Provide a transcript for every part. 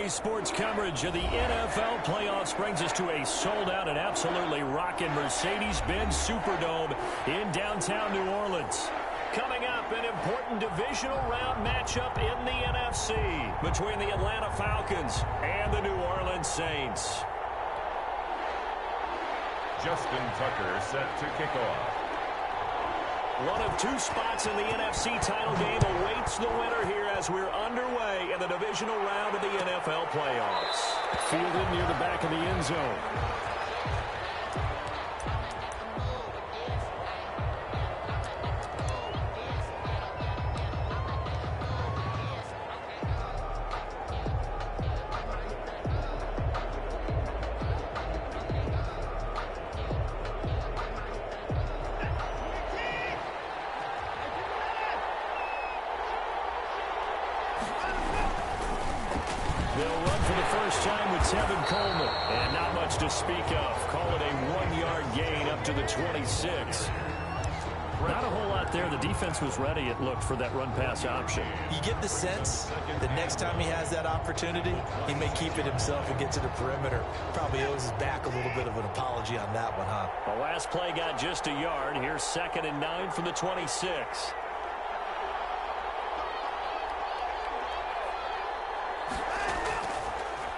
Today's sports coverage of the NFL playoffs brings us to a sold-out and absolutely rocking Mercedes-Benz Superdome in downtown New Orleans. Coming up, an important divisional round matchup in the NFC between the Atlanta Falcons and the New Orleans Saints. Justin Tucker set to kick off. One of two spots in the NFC title game awaits the winner here as we're underway in the divisional round of the NFL playoffs. Fielded near the back of the end zone. And not much to speak of. Call it a 1-yard gain up to the 26. Not a whole lot there. The defense was ready, it looked, for that run-pass option. You get the sense that next time he has that opportunity, he may keep it himself and get to the perimeter. Probably owes his back a little bit of an apology on that one, huh? The last play got just a yard. Here's 2nd and 9 from the 26.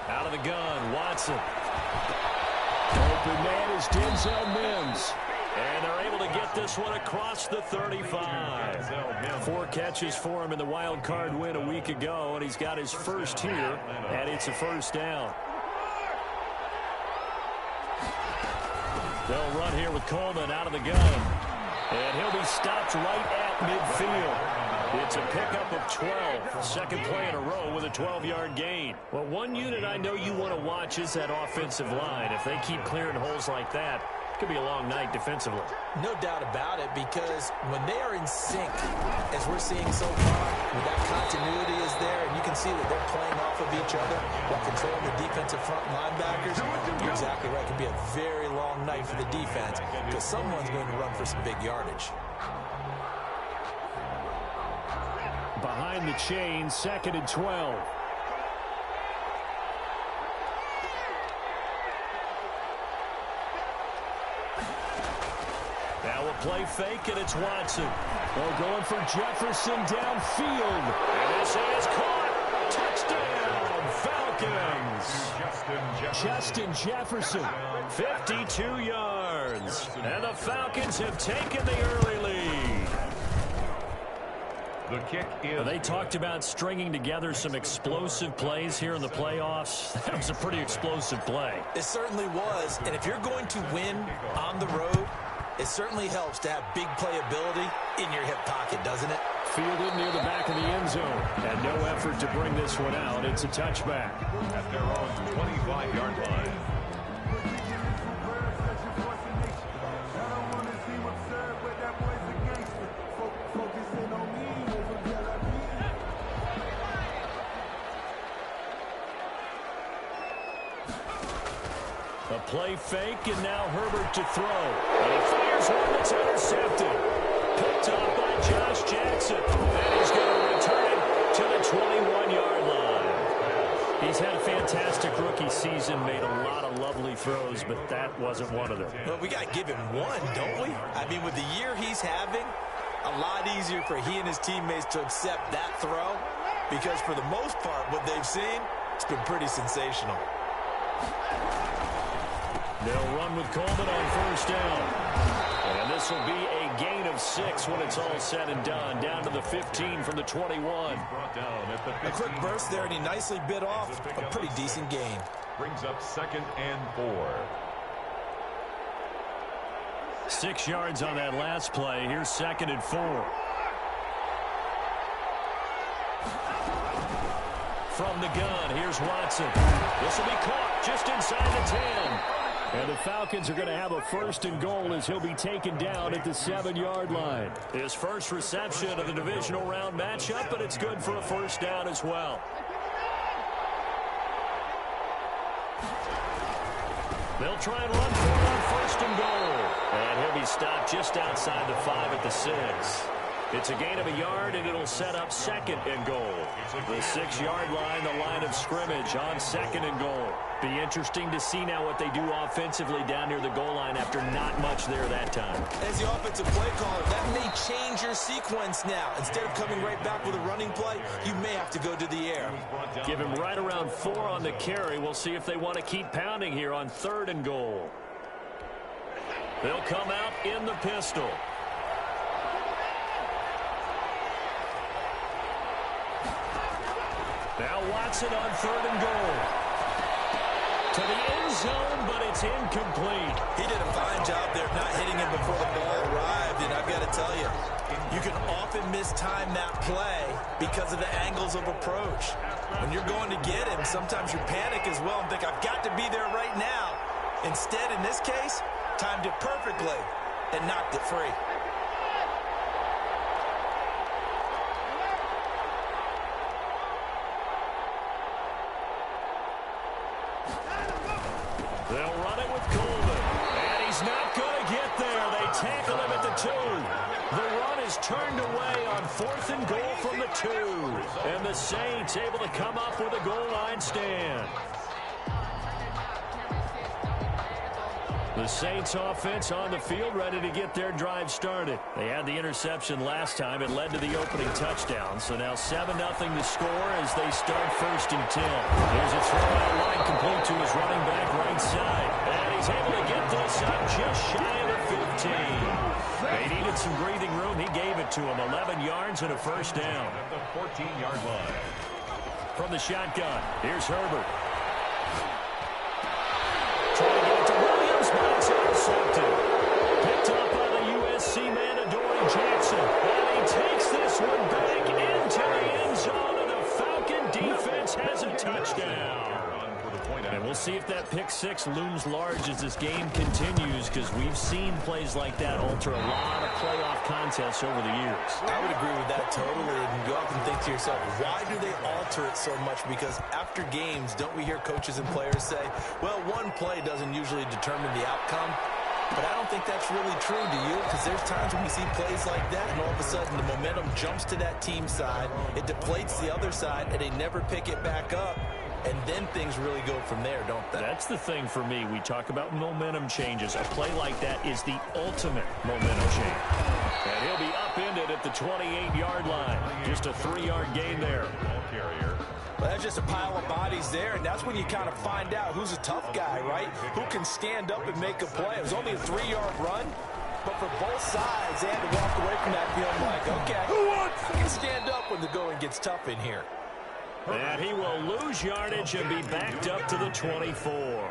Out of the gun, Watson. Open man is Denzel Mims. And they're able to get this one across the 35. 4 catches for him in the wild card win a week ago, and he's got his first here, and it's a first down. They'll run here with Coleman out of the gun. And he'll be stopped right at midfield. It's a pickup of 12. Second play in a row with a 12-yard gain. Well, one unit I know you want to watch is that offensive line. If they keep clearing holes like that, it could be a long night defensively. No doubt about it, because when they are in sync, as we're seeing so far, when that continuity is there, and you can see that they're playing off of each other while controlling the defensive front linebackers, you're exactly right. It could be a very long night for the defense because someone's going to run for some big yardage. Behind the chain, 2nd and 12. Now a play fake, and it's Watson. They're going for Jefferson downfield. And this is caught. Touchdown, Falcons. Justin Jefferson. 52 yards. And the Falcons have taken the early lead. The kick is. They talked about stringing together some explosive plays here in the playoffs. That was a pretty explosive play. It certainly was. And if you're going to win on the road, it certainly helps to have big playability in your hip pocket, doesn't it? Fielded near the back of the end zone. And no effort to bring this one out. It's a touchback. At their own 25-yard line. A play fake, and now Herbert to throw. And he fires one that's intercepted. Picked off by Josh Jackson. And he's going to return it to the 21-yard line. He's had a fantastic rookie season, made a lot of lovely throws, but that wasn't one of them. Well, we got to give him one, don't we? I mean, with the year he's having, a lot easier for he and his teammates to accept that throw, because for the most part, what they've seen, it's been pretty sensational. They'll run with Coleman on first down. And this will be a gain of 6 when it's all said and done. Down to the 15 from the 21. A quick burst there, and he nicely bit off a pretty decent gain. Brings up 2nd and 4. 6 yards on that last play. Here's 2nd and 4. From the gun, here's Watson. This will be caught just inside the 10. And the Falcons are going to have a 1st and goal as he'll be taken down at the 7-yard line. His first reception of the divisional round matchup, but it's good for a first down as well. They'll try and run for it on 1st and goal. And he'll be stopped just outside the 5 at the 6. It's a gain of a yard, and it'll set up 2nd and goal. The 6-yard line, the line of scrimmage on 2nd and goal. Be interesting to see now what they do offensively down near the goal line after not much there that time. As the offensive play caller, that may change your sequence now. Instead of coming right back with a running play, you may have to go to the air. Give him right around 4 on the carry. We'll see if they want to keep pounding here on 3rd and goal. They'll come out in the pistol. Now Watson on 3rd and goal. To the end zone, but it's incomplete. He did a fine job there of not hitting him before the ball arrived, and I've got to tell you, you can often mistime that play because of the angles of approach. When you're going to get him, sometimes you panic as well and think, I've got to be there right now. Instead, in this case, timed it perfectly and knocked it free. They'll run it with Coleman. And he's not going to get there. They tackle him at the 2. The run is turned away on 4th and goal from the 2. And the Saints able to come up with a goal line stand. The Saints offense on the field ready to get their drive started. They had the interception last time. It led to the opening touchdown. So now 7-0 to score as they start 1st and 10. There's a throw out line complete to his running back right side. And he's able to get this up just shy of the 15. They needed some breathing room. He gave it to him. 11 yards and a 1st down. At the 14-yard line. From the shotgun, here's Herbert. Trying to get it to Williams, but it's intercepted. Picked up by the USC man, Adoree Jackson. And he takes this one back into the end zone, and the Falcon defense has a touchdown. And we'll see if that pick 6 looms large as this game continues, because we've seen plays like that alter a lot of playoff contests over the years. I would agree with that totally. And you often think to yourself, why do they alter it so much? Because after games, don't we hear coaches and players say, well, one play doesn't usually determine the outcome. But I don't think that's really true, do you? Because there's times when we see plays like that, and all of a sudden the momentum jumps to that team side. It deflates the other side, and they never pick it back up. And then things really go from there, don't they? That's the thing for me. We talk about momentum changes. A play like that is the ultimate momentum change. And he'll be upended at the 28-yard line. Just a 3-yard gain there. Ball carrier. Well, that's just a pile of bodies there, and that's when you kind of find out who's a tough guy, right? Who can stand up and make a play. It was only a 3-yard run, but for both sides, they had to walk away from that feeling like, okay, I can stand up when the going gets tough in here. And he will lose yardage and be backed up to the 24.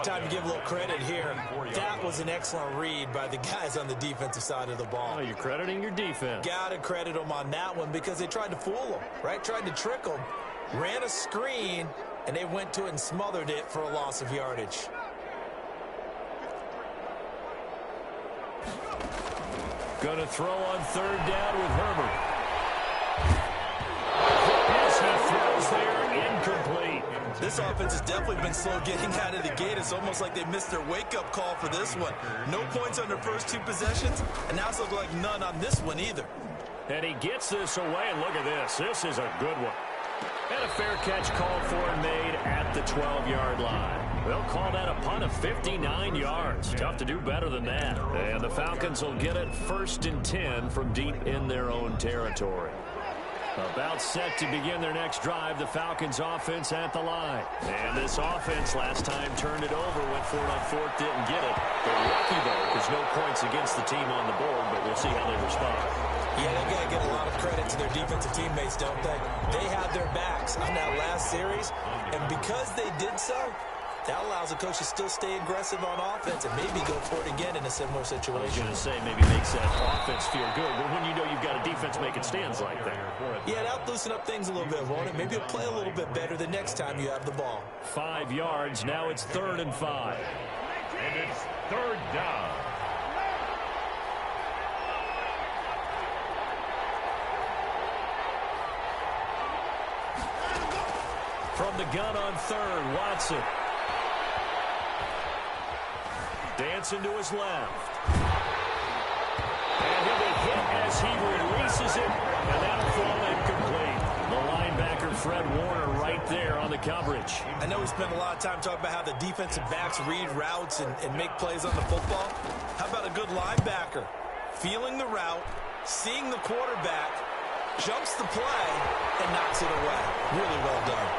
Time to give a little credit here. That was an excellent read by the guys on the defensive side of the ball. Oh, you're crediting your defense. Got to credit them on that one because they tried to fool them, right? Tried to trick them. Ran a screen, and they went to it and smothered it for a loss of yardage. Going to throw on 3rd down with Herbert. As he throws there, incomplete. This offense has definitely been slow getting out of the gate. It's almost like they missed their wake-up call for this one. No points on their first 2 possessions, and now it's looking like none on this one either. And he gets this away, and look at this. This is a good one. And a fair catch called for and made at the 12-yard line. They'll call that a punt of 59 yards. Tough to do better than that. And the Falcons will get it 1st and 10 from deep in their own territory. About set to begin their next drive, the Falcons offense at the line. And this offense last time turned it over, went for it on 4th, didn't get it. They're lucky, though, because no points against the team on the board, but we'll see how they respond. Yeah, they've got to give a lot of credit to their defensive teammates, don't they? They had their backs on that last series, and because they did so, that allows the coach to still stay aggressive on offense and maybe go for it again in a similar situation. I was going to say maybe makes that offense feel good. But when you know you've got a defense making stands like that. Yeah, that'll loosen up things a little bit, won't it? Maybe you'll play a little bit better the next time you have the ball. 5 yards. Now it's 3rd and 5. And it's 3rd down. From the gun on 3rd, Watson. Dancing to his left. And he'll be hit as he Fred Warner right there on the coverage. I know we spent a lot of time talking about how the defensive backs read routes and make plays on the football. How about a good linebacker? Feeling the route, seeing the quarterback, jumps the play, and knocks it away. Really well done.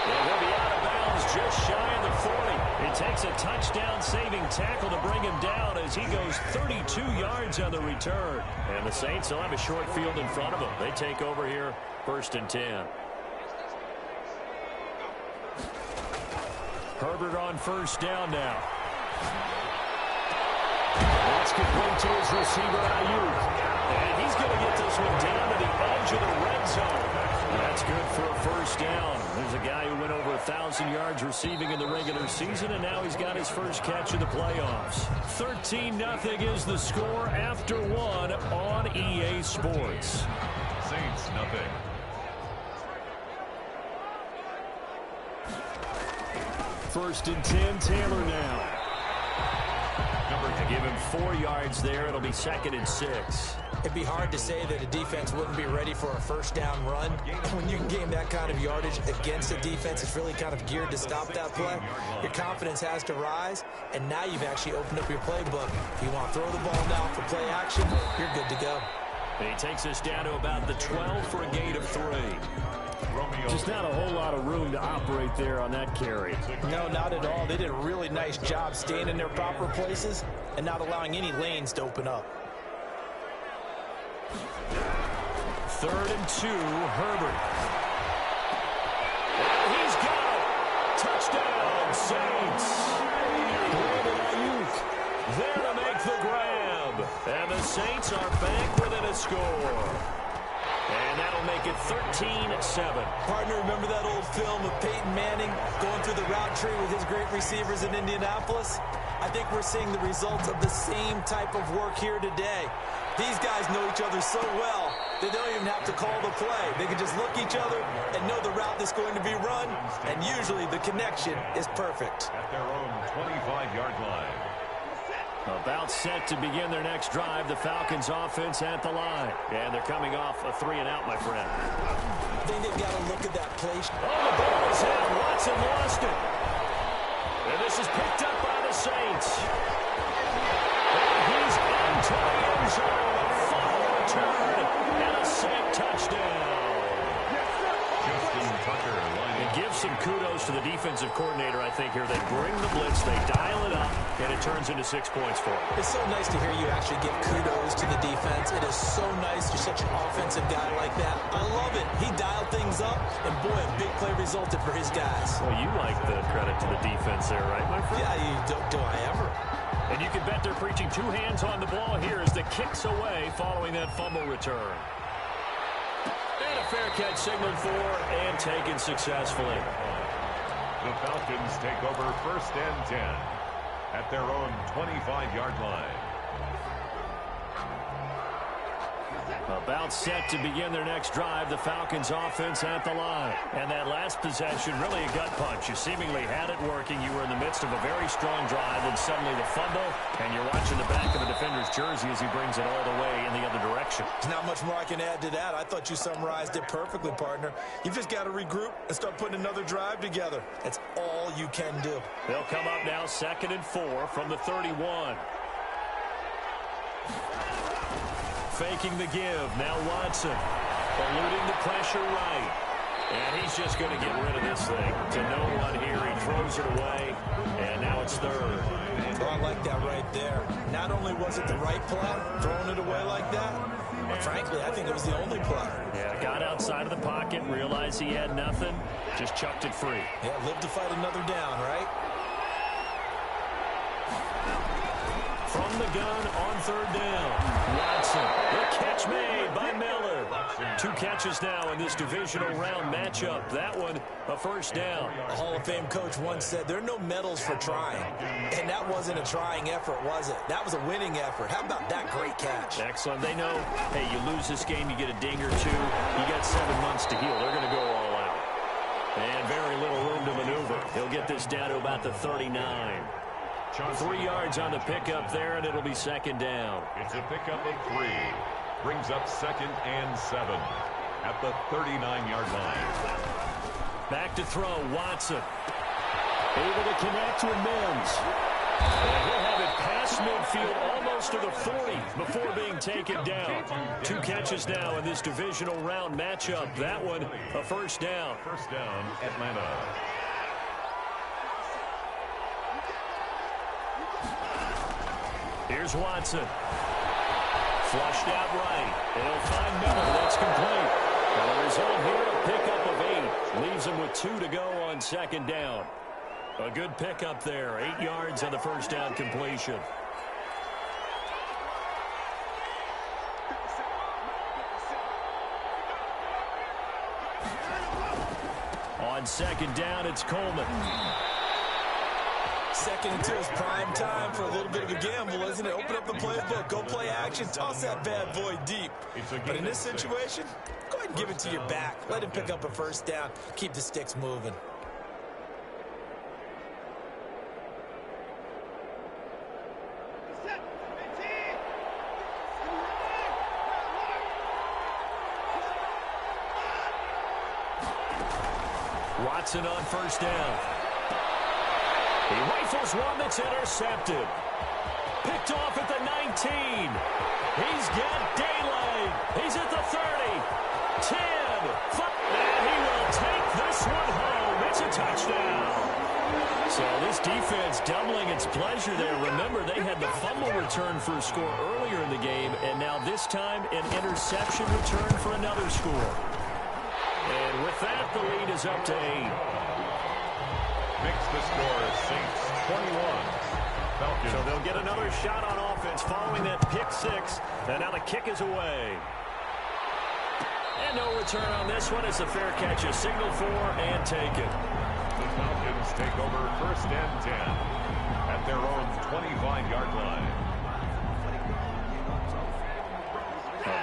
And he'll be out of bounds just shy of the 40. It takes a touchdown-saving tackle to bring him down as he goes 32 yards on the return. And the Saints will have a short field in front of them. They take over here, 1st and 10. Herbert on 1st down now. That's complete to his receiver, Ayuk. And he's going to get this one down to the edge of the red zone. That's good for a 1st down. There's a guy who went over 1,000 yards receiving in the regular season, and now he's got his first catch of the playoffs. 13-0 is the score after 1 on EA Sports. Saints, nothing. First and 10, Taylor now. Give him 4 yards there. It'll be 2nd and 6. It'd be hard to say that a defense wouldn't be ready for a 1st down run. When you can gain that kind of yardage against a defense that's really kind of geared to stop that play, your confidence has to rise, and now you've actually opened up your playbook. If you want to throw the ball now for play action, you're good to go. And he takes us down to about the 12 for a gain of 3. Just not a whole lot of room to operate there on that carry. No, not at all. They did a really nice job staying in their proper places and not allowing any lanes to open up. 3rd and 2, Herbert. He's got it. Touchdown, Saints. Brandon Ayuk there to make the grab. And the Saints are back within a score. And that'll make it 13-7. Partner, remember that old film of Peyton Manning going through the route tree with his great receivers in Indianapolis? I think we're seeing the results of the same type of work here today. These guys know each other so well, they don't even have to call the play. They can just look each other and know the route that's going to be run, and usually the connection is perfect. At their own 25-yard line. About set to begin their next drive, the Falcons offense at the line. And they're coming off a 3-and-out, my friend. I think they've got to look at that play. Oh, the ball is hit. Watson lost it. And this is picked up by the Saints. And he's into the end zone. A fumble return and a safe touchdown. Justin Tucker lining. And give some kudos to the defensive coordinator, I think, here. They bring the blitz, they dial it up, and it turns into 6 points for them. It's so nice to hear you actually give kudos to the defense. It is so nice. You're such an offensive guy like that. I love it. He dialed things up, and boy, a big play resulted for his guys. Well, you like the credit to the defense there, right, my friend? Yeah, do I ever? And you can bet they're preaching 2 hands on the ball here as the kick's away following that fumble return. And a fair catch signaled for and taken successfully. The Falcons take over 1st and 10 at their own 25-yard line. About set to begin their next drive, the Falcons offense at the line. And that last possession, really a gut punch. You seemingly had it working. You were in the midst of a very strong drive, and suddenly the fumble, and you're watching the back of a defender's jersey as he brings it all the way in the other direction. There's not much more I can add to that. I thought you summarized it perfectly, partner. You've just got to regroup and start putting another drive together. That's all you can do. They'll come up now 2nd and 4 from the 31. Faking the give. Now Watson. Eluding the pressure right. And he's just going to get rid of this thing. To no one here. He throws it away. And now it's 3rd. Oh, I like that right there. Not only was it the right play, throwing it away like that, but frankly, I think it was the only play. Yeah, got outside of the pocket, realized he had nothing, just chucked it free. Yeah, live to fight another down, right? From the gun on 3rd down. Watson. The catch made by Miller. 2 catches now in this divisional round matchup. That one, a 1st down. A Hall of Fame coach once said, there are no medals for trying. And that wasn't a trying effort, was it? That was a winning effort. How about that great catch? Excellent. They know, hey, you lose this game, you get a ding or 2. You got 7 months to heal. They're going to go all out. And very little room to maneuver. He'll get this down to about the 39. 3 yards on the pickup there, and it'll be 2nd down. It's a pickup of 3. brings up 2nd and 7 at the 39-yard line. Back to throw, Watson. Able to connect with Mims. And he'll have it past midfield almost to the 40 before being taken down. 2 catches now in this divisional round matchup. That one, a first down. First down, Atlanta. Here's Watson. Flushed out right. They'll find Miller. That's complete. And the result here, a pickup of 8. Leaves them with 2 to go on 2nd down. A good pickup there. 8 yards on the first down completion. On 2nd down, it's Coleman. Second until it's prime time for a little bit of a gamble, isn't it? Open up the playbook, go play action, toss that bad boy deep. But in this situation, go ahead and give it to your back. Let him pick up a first down. Keep the sticks moving. Watson on first down. He rifles one that's intercepted. Picked off at the 19. He's got daylight. He's at the 30. 10. 5. And he will take this one home. It's a touchdown. So this defense doubling its pleasure there. Remember, they had the fumble return for a score earlier in the game, and now this time an interception return for another score. And with that, the lead is up to 8. Makes the score Saints 21. Falcons. So they'll get another shot on offense following that pick 6. And now the kick is away. And no return on this one as the fair catch is signaled for and taken. The Falcons take over 1st and 10 at their own 25-yard line.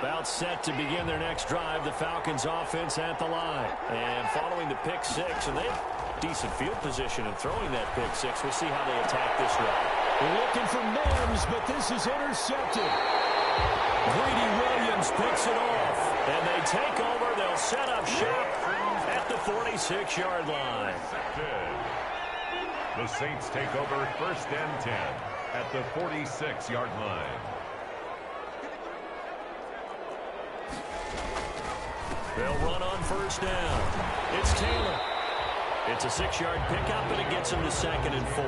About set to begin their next drive, the Falcons offense at the line. And following the pick 6, and they have decent field position in throwing that pick 6. We'll see how they attack this drive. Looking for Mims, but this is intercepted. Greedy Williams picks it off. And they take over. They'll set up shop at the 46-yard line. The Saints take over 1st and 10 at the 46-yard line. They'll run on first down. It's Taylor. It's a 6-yard pickup, and it gets them to 2nd and 4.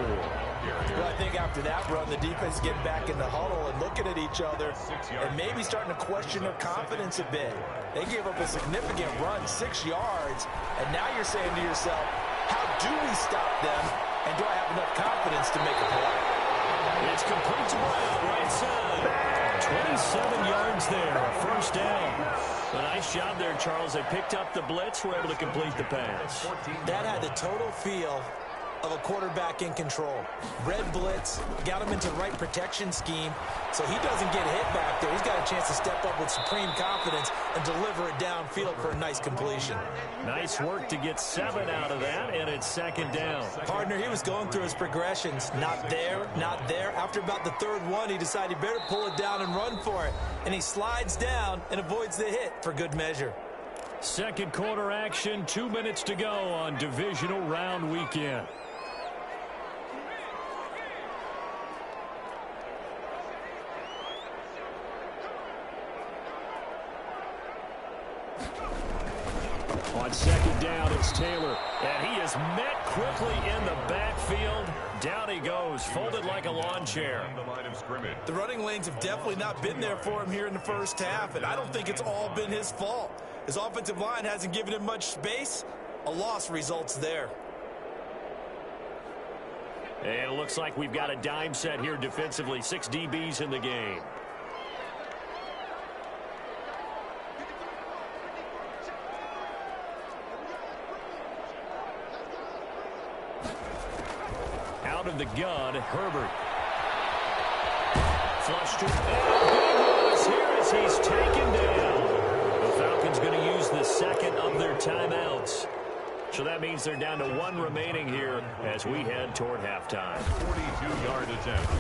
Well, I think after that run, the defense getting back in the huddle and looking at each other and maybe starting to question their confidence a bit. They gave up a significant run, 6 yards, and now you're saying to yourself, how do we stop them, and do I have enough confidence to make a play? It's complete to Brown, right side. 27 yards there, a first down. A nice job there, Charles. They picked up the blitz, were able to complete the pass. That had the total feel of a quarterback in control. Red blitz, got him into the right protection scheme, so he doesn't get hit back there. He's got a chance to step up with supreme confidence and deliver it downfield for a nice completion. Nice work to get 7 out of that, and it's 2nd down. Partner, he was going through his progressions. Not there, not there. After about the 3rd one, he decided he better pull it down and run for it. And he slides down and avoids the hit for good measure. Second quarter action, 2 minutes to go on divisional round weekend. On 2nd down, it's Taylor. And he is met quickly in the backfield. Down he goes, folded like a lawn chair. The running lanes have definitely not been there for him here in the first half, and I don't think it's all been his fault. His offensive line hasn't given him much space. A loss results there. And it looks like we've got a dime set here defensively. 6 DBs in the game. Out of the gun, Herbert. Flushed to big here as he's taken down. The Falcons going to use the 2nd of their timeouts. So that means they're down to 1 remaining here as we head toward halftime. 42-yard attempt.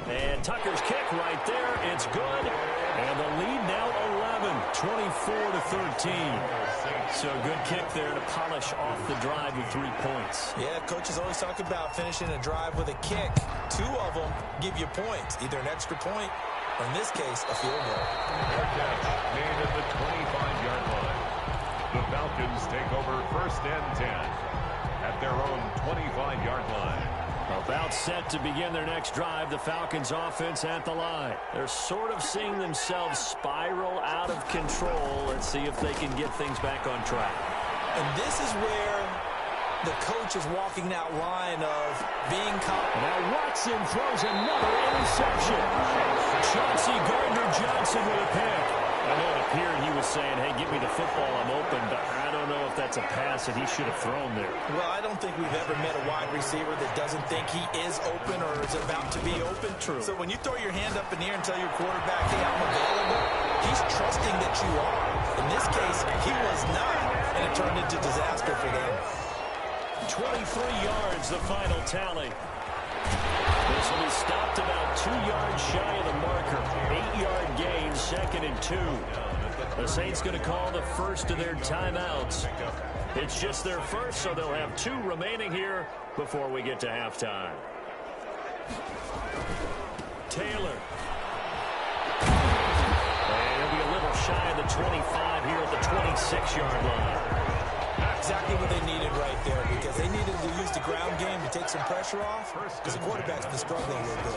And Tucker's kick right there. It's good. And the lead now 11, 24-13. So a good kick there to polish off the drive with 3 points. Yeah, coaches always talk about finishing a drive with a kick. 2 of them give you points, either an extra point or, in this case, a field goal. Fair catch made at the 25-yard line. The Falcons take over 1st and 10 at their own 25-yard line. About set to begin their next drive, the Falcons offense at the line. They're sort of seeing themselves spiral out of control. Let's see if they can get things back on track. And this is where the coach is walking that line of being confident. Now Watson throws another interception. Chauncey Gardner-Johnson with a pick. I know it appeared he was saying, hey, give me the football, I'm open, but I don't know if that's a pass that he should have thrown there. Well, I don't think we've ever met a wide receiver that doesn't think he is open or is about to be open. True. So when you throw your hand up in the air and tell your quarterback, hey, I'm available, he's trusting that you are. In this case, he was not, and it turned into disaster for them. 23 yards, the final tally. This will be stopped about 2 yards shy of the marker. 8-yard gain, 2nd and 2. The Saints going to call the first of their timeouts. It's just their first, so they'll have 2 remaining here before we get to halftime. Taylor. And he'll be a little shy of the 25 here at the 26-yard line. Exactly what they needed right there, because they needed to use the ground game to take some pressure off, because the quarterback's been struggling a little bit.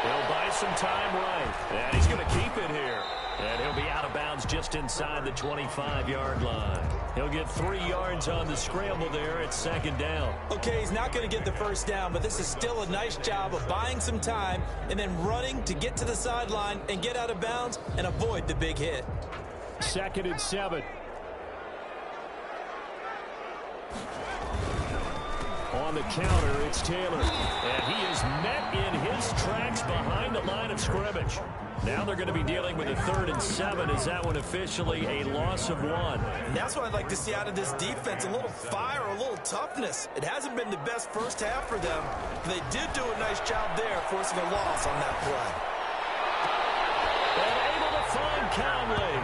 He'll buy some time right, and he's going to keep it here. And he'll be out of bounds just inside the 25-yard line. He'll get 3 yards on the scramble there at 2nd down. Okay, he's not going to get the first down, but this is still a nice job of buying some time and then running to get to the sideline and get out of bounds and avoid the big hit. 2nd and 7. On the counter, it's Taylor. And he is met in his tracks behind the line of scrimmage. Now they're going to be dealing with a 3rd and 7. Is that one officially a loss of 1? And that's what I'd like to see out of this defense, a little fire, a little toughness. It hasn't been the best first half for them. They did do a nice job there, forcing a loss on that play. And able to find Conley.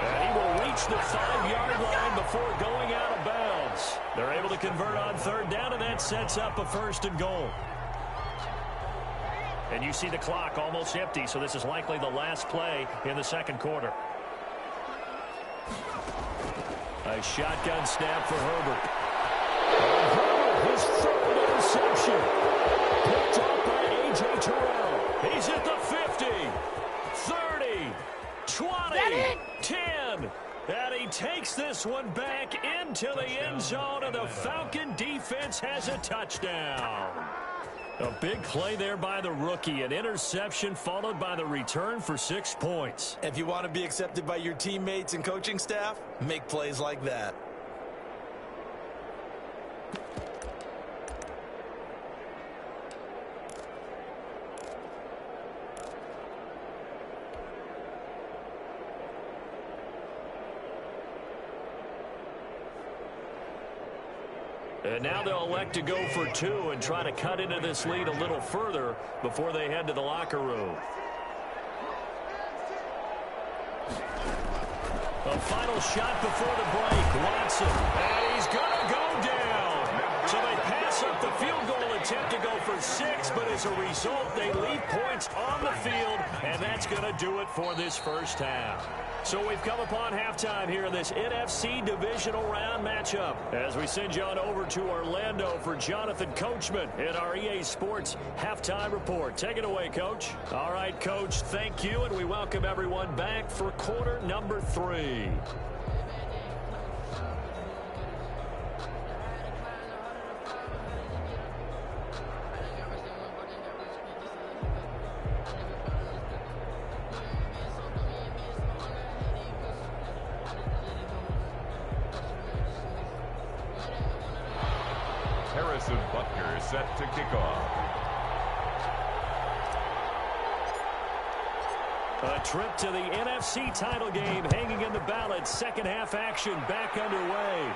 And he will reach the 5-yard line before going out of bounds. They're able to convert on 3rd down, and that sets up a 1st and goal. And you see the clock almost empty, so this is likely the last play in the 2nd quarter. A shotgun snap for Herbert. And Herbert, his 3rd interception. Picked up by A.J. Terrell. He's at the 50, 30, 20, 10. And he takes this one back into the end zone, and the Falcon defense has a touchdown. A big play there by the rookie. An interception followed by the return for 6 points. If you want to be accepted by your teammates and coaching staff, make plays like that. And now they'll elect to go for 2 and try to cut into this lead a little further before they head to the locker room. A final shot before the break. Watson. And he's going to go down. So they pass up the field goal attempt to go for 6, but as a result, they leave points on the field, and that's going to do it for this first half. So we've come upon halftime here in this NFC Divisional Round matchup as we send you on over to Orlando for Jonathan Coachman in our EA Sports Halftime Report. Take it away, Coach. All right, Coach, thank you, and we welcome everyone back for quarter number 3. Set to kick off. A trip to the NFC title game hanging in the balance. Second half action back underway.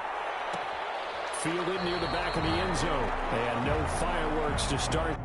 Fielded near the back of the end zone. And no fireworks efforts to start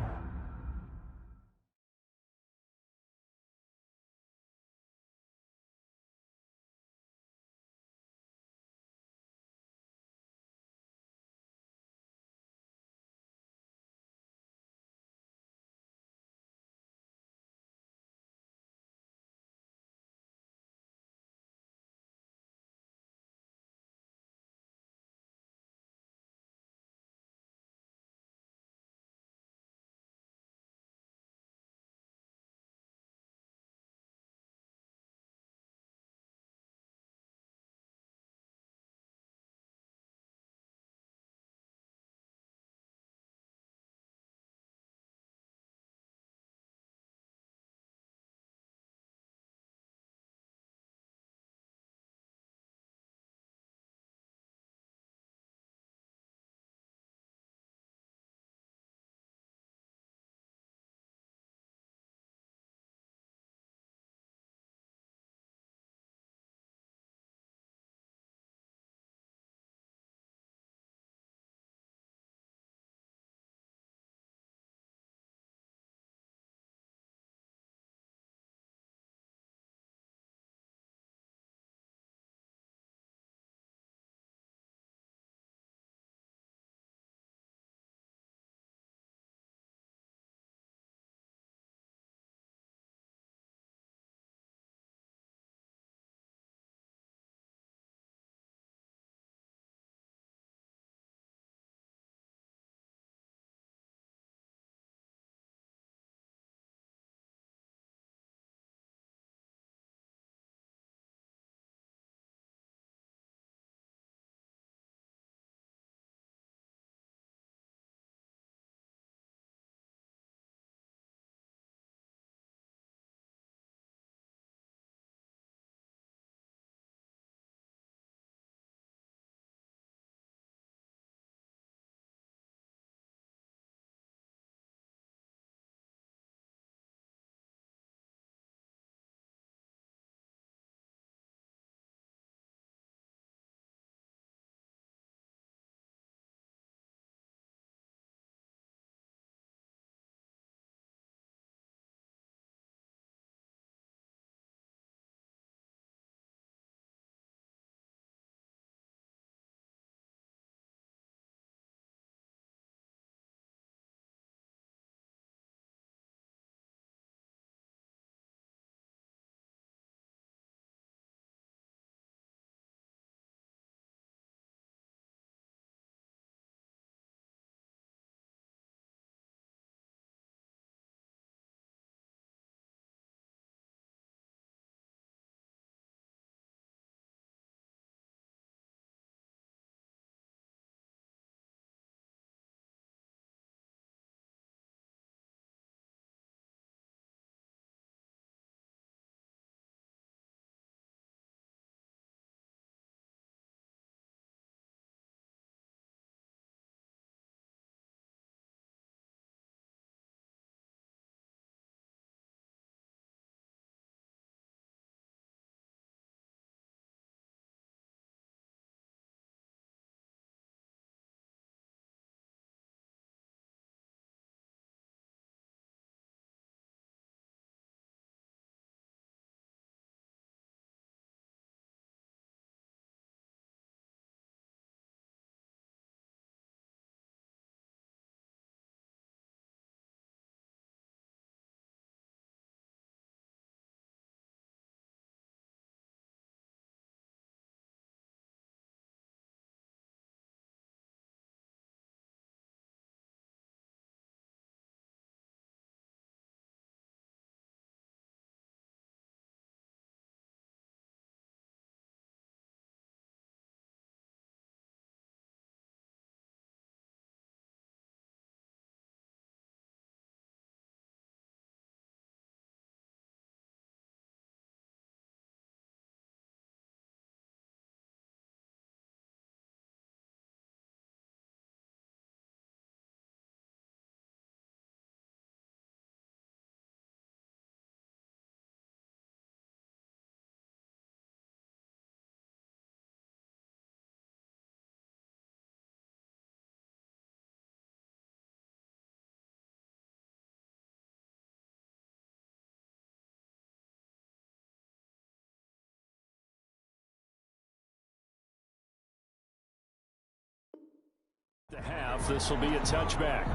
Half, this will be a touchback.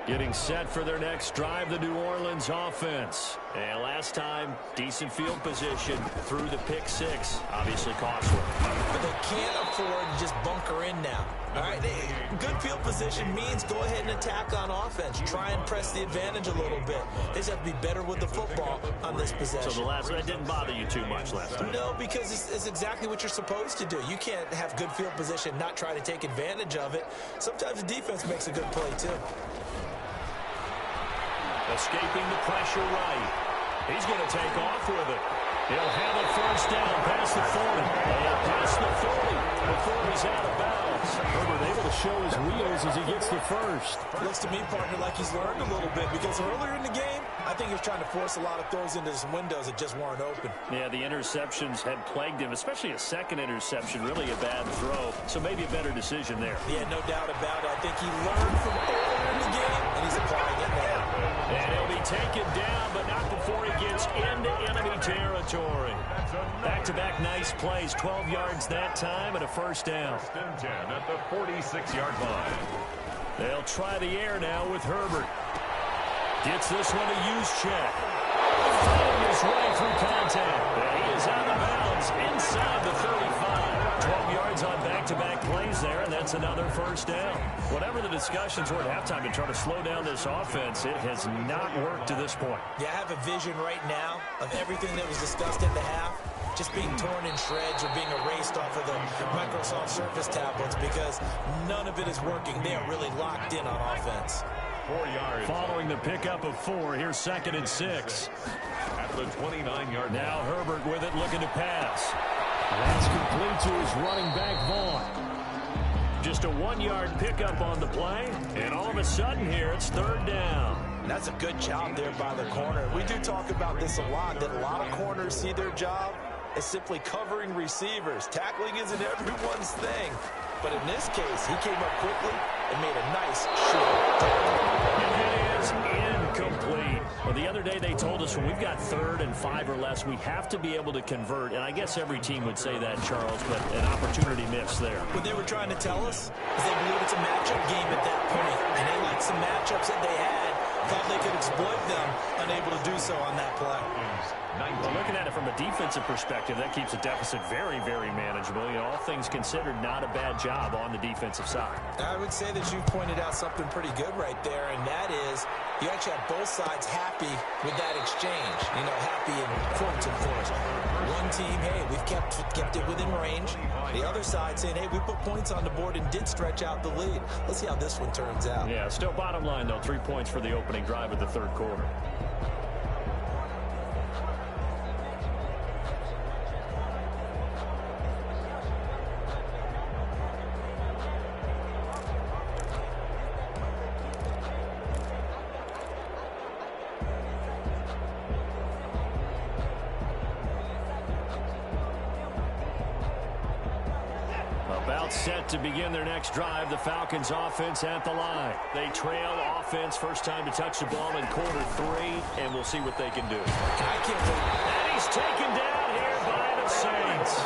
Getting set for their next drive, the New Orleans offense. And last time, decent field position through the pick six. Obviously costly. But they can't afford to just bunker in now. All right, good field position means go ahead and attack on offense. Try and press the advantage a little bit. They just have to be better with the football on this possession. So the last one didn't bother you too much last time? No, because it's exactly what you're supposed to do. You can't have good field position, not try to take advantage of it. Sometimes the defense makes a good play, too. Escaping the pressure right. He's going to take off with it. He'll have a first down past the 40. And past the 40 before he's out of bounds. Herbert able to show his wheels as he gets the first. Looks to me, partner, like he's learned a little bit because earlier in the game, I think he was trying to force a lot of throws into some windows that just weren't open. Yeah, the interceptions had plagued him, especially a second interception, really a bad throw. So maybe a better decision there. Yeah, no doubt about it. I think he learned from earlier in the game, and he's applying it now. And he'll be taken down, but not before he gets into enemy territory. Back-to-back nice plays, 12 yards that time, and a first down. First and 10 at the 46-yard line. They'll try the air now with Herbert. Gets this one to use check. Fighting his way through contact. And he is out of bounds inside the 35. 12 yards on back-to-back plays there, and that's another first down. Whatever the discussions were at halftime to try to slow down this offense, it has not worked to this point. Yeah, I have a vision right now of everything that was discussed in the half just being torn in shreds or being erased off of the Microsoft Surface tablets because none of it is working. They are really locked in on offense. 4 yards. Following the pickup of 4, here's 2nd and 6. At the 29-yard line. Now Herbert with it, looking to pass. That's complete to his running back, Vaughn. Just a 1-yard pickup on the play, and all of a sudden here, it's 3rd down. That's a good job there by the corner. We do talk about this a lot, that a lot of corners see their job as simply covering receivers. Tackling isn't everyone's thing. But in this case, he came up quickly and made a nice short tackle. And it is incomplete. Well, the other day they told us when we've got 3rd and 5 or less, we have to be able to convert. And I guess every team would say that, Charles, but an opportunity missed there. What they were trying to tell us is they believe it's a matchup game at that point. And they liked some matchups that they had, thought they could exploit them, unable to do so on that play. Well, looking at it from a defensive perspective, that keeps the deficit very, very manageable. You know, all things considered, not a bad job on the defensive side. I would say that you pointed out something pretty good right there, and that is you actually have both sides happy with that exchange. You know, happy in quotes, of course. One team, hey, we've kept it within range. The other side saying, hey, we put points on the board and did stretch out the lead. Let's see how this one turns out. Yeah, still bottom line, though, 3 points for the opening drive of the 3rd quarter. Set to begin their next drive, the Falcons offense at the line. They trail offense, first time to touch the ball in quarter 3, and we'll see what they can do. I can't believe it. And he's taken down here by the Saints.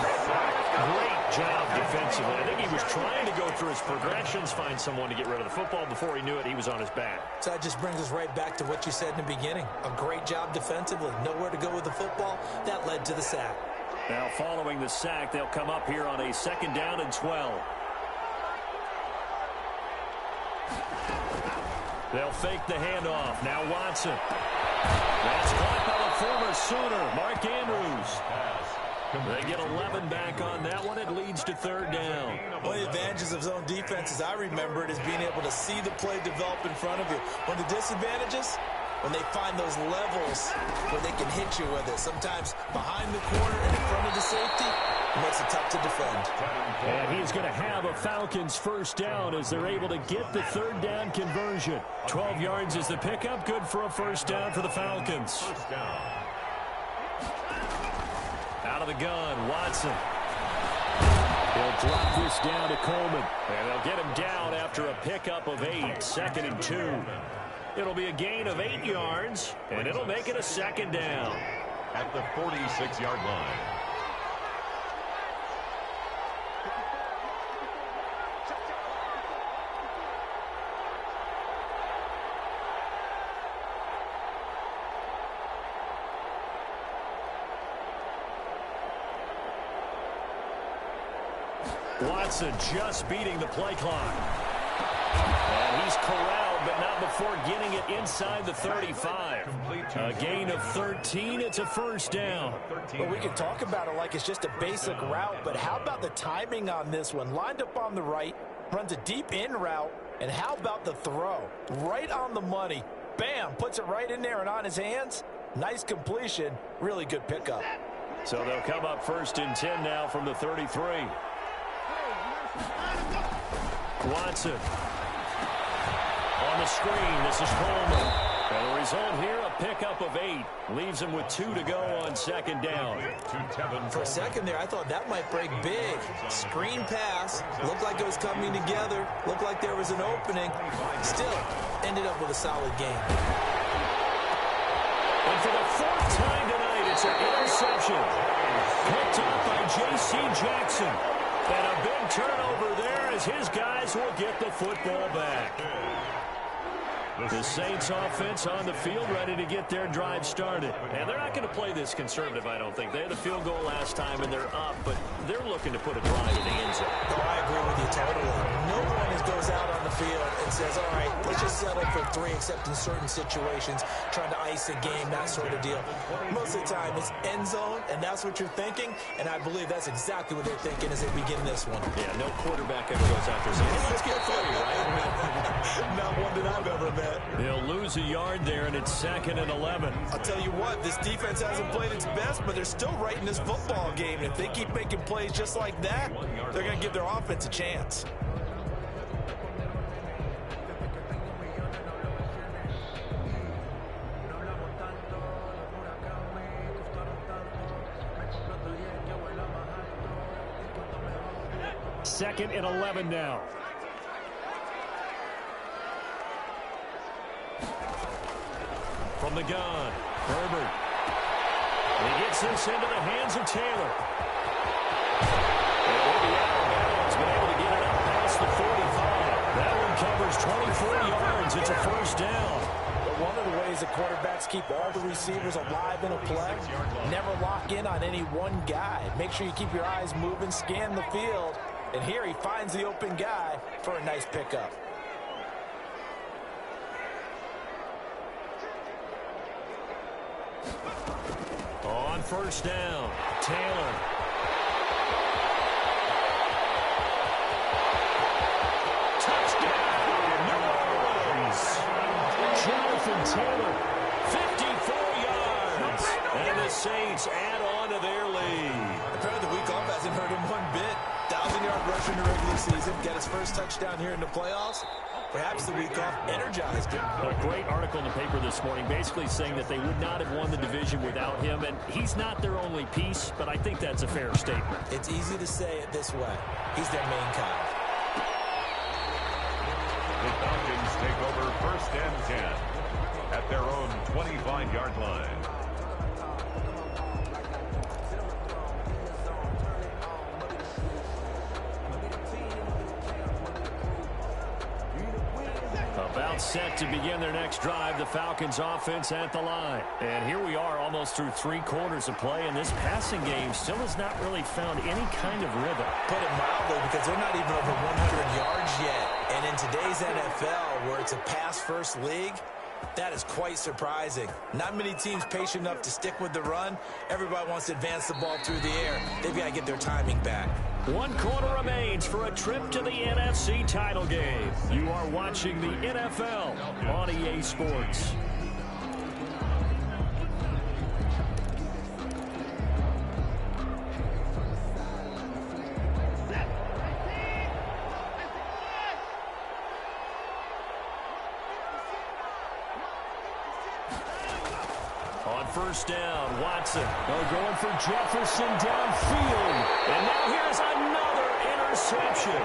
Great job defensively. I think he was trying to go through his progressions, find someone to get rid of the football. Before he knew it, he was on his back. So that just brings us right back to what you said in the beginning. A great job defensively. Nowhere to go with the football. That led to the sack. Now, following the sack, they'll come up here on a 2nd down and 12. They'll fake the handoff. Now Watson. That's caught by the former Sooner, Mark Andrews. They get 11 back on that one. It leads to 3rd down. One of the advantages of zone defense, as I remember it, is being able to see the play develop in front of you. One of the disadvantages, when they find those levels where they can hit you with it. Sometimes behind the corner and in front of the safety, it makes it tough to defend. And he's going to have a Falcons first down as they're able to get the 3rd down conversion. 12 yards is the pickup. Good for a first down for the Falcons. Out of the gun, Watson. He'll drop this down to Coleman. And they'll get him down after a pickup of 8. 2nd and 2. It'll be a gain of 8 yards, and it'll make it a 2nd down. at the 46-yard line. Watson just beating the play clock. And he's corralled, but not before getting it inside the 35. A gain of 13. It's a first down. Well, we can talk about it like it's just a basic route, but how about the timing on this one? Lined up on the right, runs a deep in route, and how about the throw? Right on the money. Bam, puts it right in there and on his hands. Nice completion. Really good pickup. So they'll come up first and 10 now from the 33. Watson. On the screen, this is Coleman. And the result here, a pickup of 8. Leaves him with 2 to go on second down. For a second there, I thought that might break big. Screen pass. Looked like it was coming together. Looked like there was an opening. Still, ended up with a solid game. And for the 4th time tonight, it's an interception. Picked up by J.C. Jackson. And a big turnover there as his guys will get the football back. The Saints offense on the field ready to get their drive started. And they're not going to play this conservative, I don't think. They had a field goal last time and they're up, but they're looking to put a drive in the end zone. Oh, I agree with you totally. No one goes out on the field and says, all right, let's just settle for 3, except in certain situations, trying to ice a game, that sort of deal. Most of the time, it's end zone, and that's what you're thinking, and I believe that's exactly what they're thinking as they begin this one. Yeah, no quarterback ever goes out there saying, let's get 3, right? Not one that I've ever met. They'll lose a yard there, and it's 2nd and 11. I'll tell you what, this defense hasn't played its best, but they're still right in this football game. And if they keep making plays just like that, they're going to give their offense a chance. Second and 11 now. From the gun, Herbert. He gets this into the hands of Taylor. And with the out of bounds, been able to get it up past the 45. That one covers 24 yards. It's a first down. But one of the ways the quarterbacks keep all the receivers alive in a play, never lock in on any one guy. Make sure you keep your eyes moving, scan the field. And here he finds the open guy for a nice pickup. On first down, Taylor. Touchdown, New Orleans. Jonathan Taylor, 54 yards. And the Saints add on to their lead. Apparently the week off hasn't hurt him one bit. 1,000-yard rusher in the regular season. Get his first touchdown here in the playoffs. Perhaps the week off energized him. A great article in the paper this morning basically saying that they would not have won the division without him. And he's not their only piece, but I think that's a fair statement. It's easy to say it this way. He's their main guy. The Falcons take over 1st and 10 at their own 25-yard line. About set to begin their next drive, the Falcons offense at the line. And here we are almost through 3 quarters of play, and this passing game still has not really found any kind of rhythm. Put it mildly, because they're not even over 100 yards yet. And in today's NFL, where it's a pass-first league, that is quite surprising. Not many teams patient enough to stick with the run. Everybody wants to advance the ball through the air. They've got to get their timing back. 1 quarter remains for a trip to the NFC title game. You are watching the NFL on EA Sports. On first down, Watson. They're going for Jefferson downfield. And now here's another interception.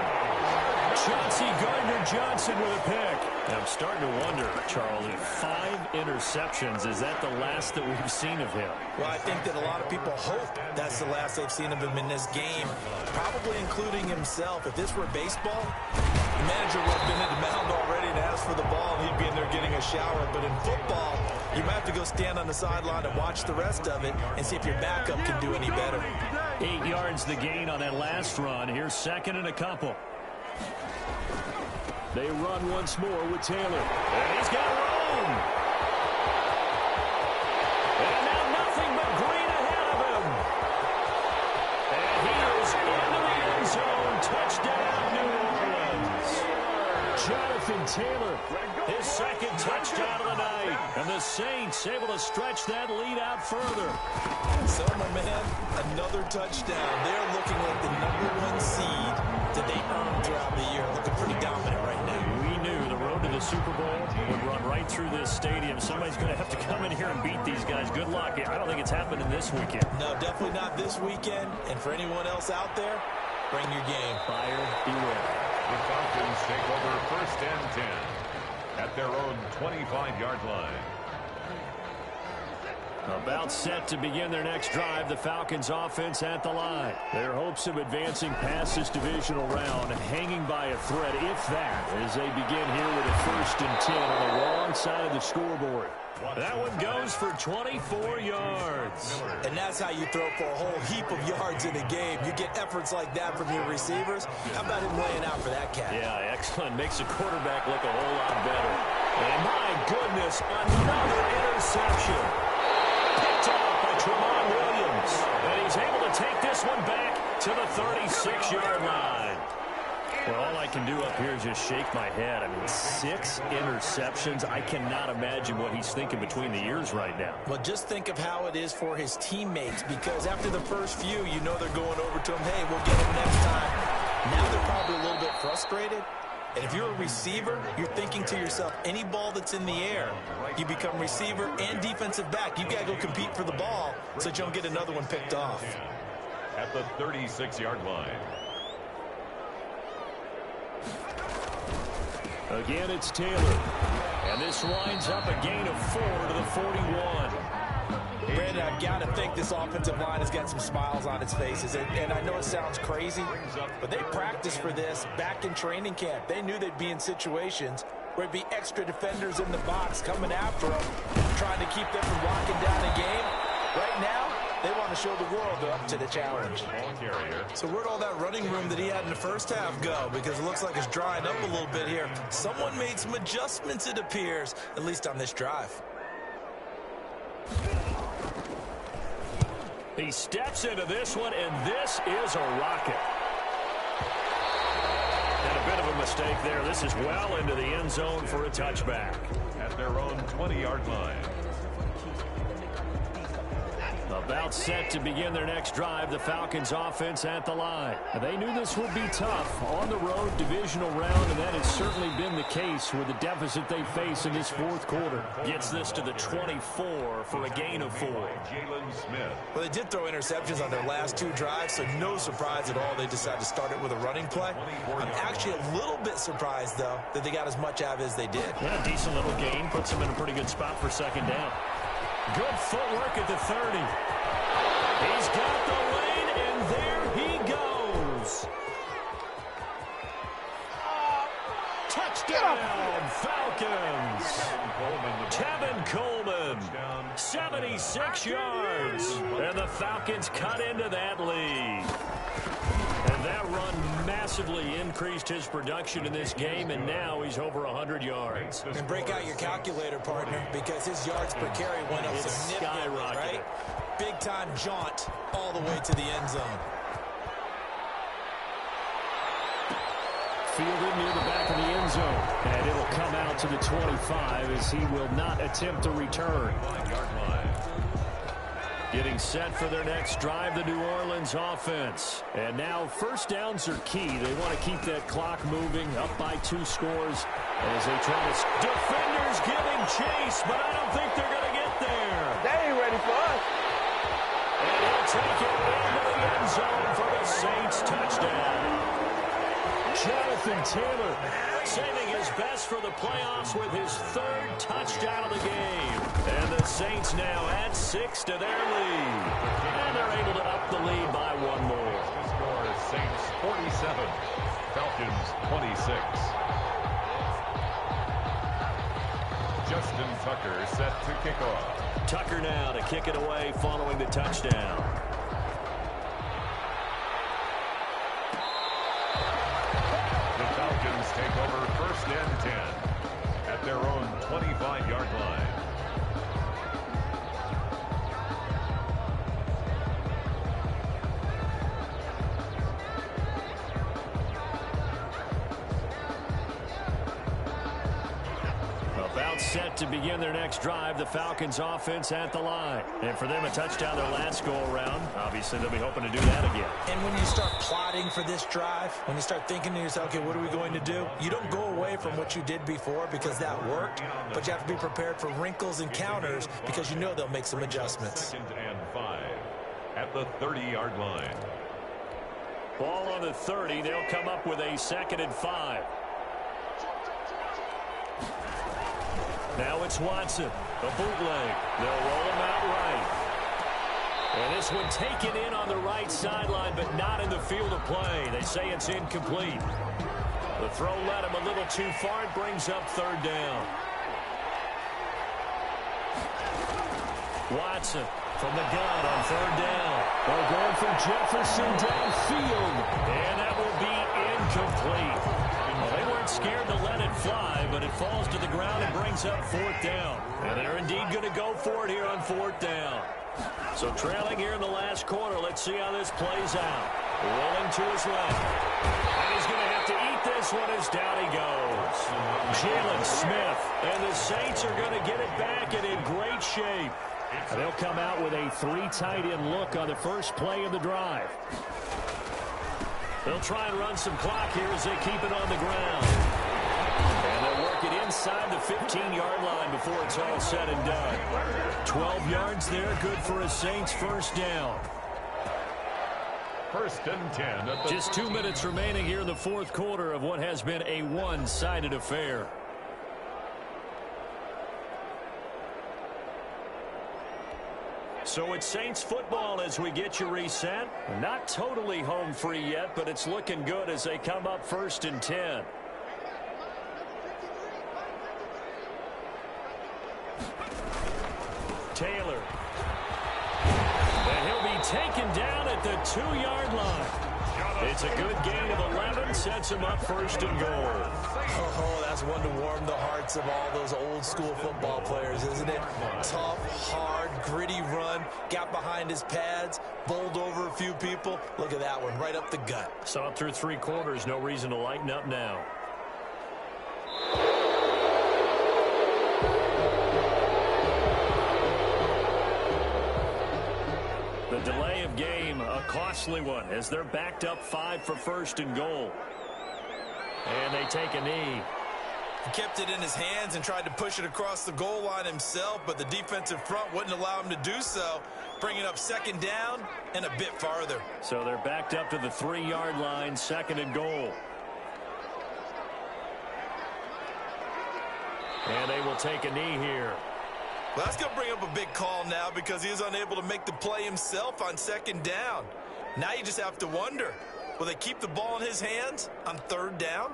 Chauncey Gardner-Johnson with a pick. And I'm starting to wonder, Charlie, 5 interceptions, is that the last that we've seen of him? Well, I think that a lot of people hope that's the last they've seen of him in this game, probably including himself. If this were baseball, the manager would have been at the mound already and asked for the ball, and he'd be in there getting a shower. But in football, you might have to go stand on the sideline and watch the rest of it and see if your backup can do any better. 8 yards the gain on that last run. Here's second and a couple. They run once more with Taylor. And he's got room. And now nothing but green ahead of him. And he is into the end zone. Touchdown, New Orleans. Jonathan Taylor, his second touchdown of the night. And the Saints able to stretch that lead out further. So, my man, another touchdown. They're looking like the #1 seed that they earned throughout the year. Looking pretty dominant right now. We knew the road to the Super Bowl would run right through this stadium. Somebody's going to have to come in here and beat these guys. Good luck. I don't think it's happening this weekend. No, definitely not this weekend. And for anyone else out there, bring your game. Buyer beware. The Falcons take over first and 10 at their own 25-yard line. About set to begin their next drive, the Falcons offense at the line. Their hopes of advancing past this divisional round hanging by a thread, if that, as they begin here with a first and 10 on the wrong side of the scoreboard. That one goes for 24 yards. And that's how you throw for a whole heap of yards in a game. You get efforts like that from your receivers. How about him laying out for that cat? Yeah, excellent. Makes the quarterback look a whole lot better. And my goodness, another interception. Picked off by Tramon Williams. And he's able to take this one back to the 36-yard line. Well, all I can do up here is just shake my head. I mean, 6 interceptions. I cannot imagine what he's thinking between the ears right now. Well, just think of how it is for his teammates, because after the first few, you know they're going over to him, hey, we'll get him next time. Now they're probably a little bit frustrated. And if you're a receiver, you're thinking to yourself, any ball that's in the air, you become receiver and defensive back. You've got to go compete for the ball so that you don't get another one picked off. At the 36-yard line. Again, it's Taylor. And this winds up a gain of 4 to the 41. Brandon, I've got to think this offensive line has got some smiles on its faces. And I know it sounds crazy, but they practiced for this back in training camp. They knew they'd be in situations where there'd be extra defenders in the box coming after them, trying to keep them from locking down the game. Right now, they want to show the world they're up to the challenge. So where'd all that running room that he had in the first half go? Because it looks like it's drying up a little bit here. Someone made some adjustments, it appears, at least on this drive. He steps into this one, and this is a rocket. And a bit of a mistake there. This is well into the end zone for a touchback. At their own 20-yard line. About set to begin their next drive, the Falcons offense at the line. They knew this would be tough on the road, divisional round, and that has certainly been the case with the deficit they face in this fourth quarter. Gets this to the 24 for a gain of 4. Jalen Smith. Well, they did throw interceptions on their last 2 drives, so no surprise at all they decided to start it with a running play. I'm actually a little bit surprised, though, that they got as much out of it as they did. Yeah, decent little gain. Puts them in a pretty good spot for second down. Good footwork at the 30. He's got the lane, and there he goes. Touchdown, Falcons. Tevin Coleman, 76 yards. And the Falcons cut into that lead. And that run massively increased his production in this game, and now he's over 100 yards. And break out your calculator, partner, because his yards per carry went up significantly, right? Big-time jaunt all the way to the end zone. Fielded near the back of the end zone, and it'll come out to the 25 as he will not attempt to return. Getting set for their next drive, the New Orleans offense. And now first downs are key. They want to keep that clock moving, up by 2 scores as they try to... Defenders giving chase, but I don't think they're going to get there. They ain't ready for us. And he'll take it into the end zone for the Saints touchdown. Jonathan Taylor, saving his best for the playoffs with his third touchdown of the game. And the Saints now add 6 to their lead. And they're able to up the lead by one more. The score is Saints 47, Falcons 26. Justin Tucker set to kick off. Tucker now to kick it away following the touchdown. The Falcons take over first and 10 at their own 25-yard line. About set to begin their next drive, the Falcons offense at the line. And for them, a touchdown their last go-around. Obviously, they'll be hoping to do that again. And when you start plotting for this drive, when you start thinking to yourself, okay, what are we going to do? You don't go away from what you did before because that worked, but you have to be prepared for wrinkles and counters because you know they'll make some adjustments. 2nd and 5 at the 30-yard line. Ball on the 30. They'll come up with a 2nd and 5. Now it's Watson, a bootleg. They'll roll him out right. And this one taken in on the right sideline, but not in the field of play. They say it's incomplete. The throw led him a little too far. It brings up 3rd down. Watson from the gun on 3rd down. They're going for Jefferson downfield. And that will be incomplete. Well, they weren't scared to let it fly, but it falls to the ground and brings up 4th down. And they're indeed going to go for it here on 4th down. So trailing here in the last quarter, let's see how this plays out. Rolling to his left. And he's going to have to eat this one as down he goes. Jalen Smith. And the Saints are going to get it back and in great shape. And they'll come out with a 3 tight end look on the first play of the drive. They'll try and run some clock here as they keep it on the ground. And they'll work it inside the 15-yard line before it's all said and done. 12 yards there, good for a Saints first down. 1st and 10. At the Just 2 minutes remaining here in the 4th quarter of what has been a one-sided affair. So it's Saints football as we get you reset. Not totally home free yet, but it's looking good as they come up 1st and 10. Taylor. And he'll be taken down at the 2-yard line. It's a good gain of 11, sets him up 1st and goal. Oh, that's one to warm the hearts of all those old school football players, isn't it? Tough, hard, gritty run, got behind his pads, bowled over a few people. Look at that one, right up the gut. Saw it through 3 quarters, no reason to lighten up now. The delay of game, a costly one, as they're backed up 5 for 1st and goal. And they take a knee. He kept it in his hands and tried to push it across the goal line himself, but the defensive front wouldn't allow him to do so, bringing up 2nd down and a bit farther. So they're backed up to the 3-yard line, 2nd and goal. And they will take a knee here. Well, that's going to bring up a big call now because he is unable to make the play himself on 2nd down. Now you just have to wonder, will they keep the ball in his hands on 3rd down?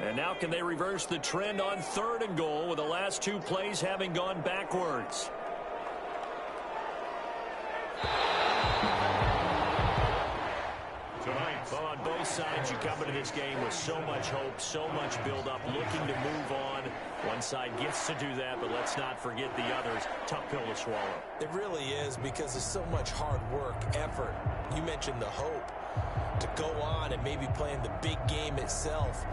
And now can they reverse the trend on 3rd and goal with the last 2 plays having gone backwards? Well, on both sides, you come into this game with so much hope, so much build-up, looking to move on. One side gets to do that, but let's not forget the others. Tough pill to swallow. It really is because there's so much hard work, effort. You mentioned the hope to go on and maybe play in the big game itself.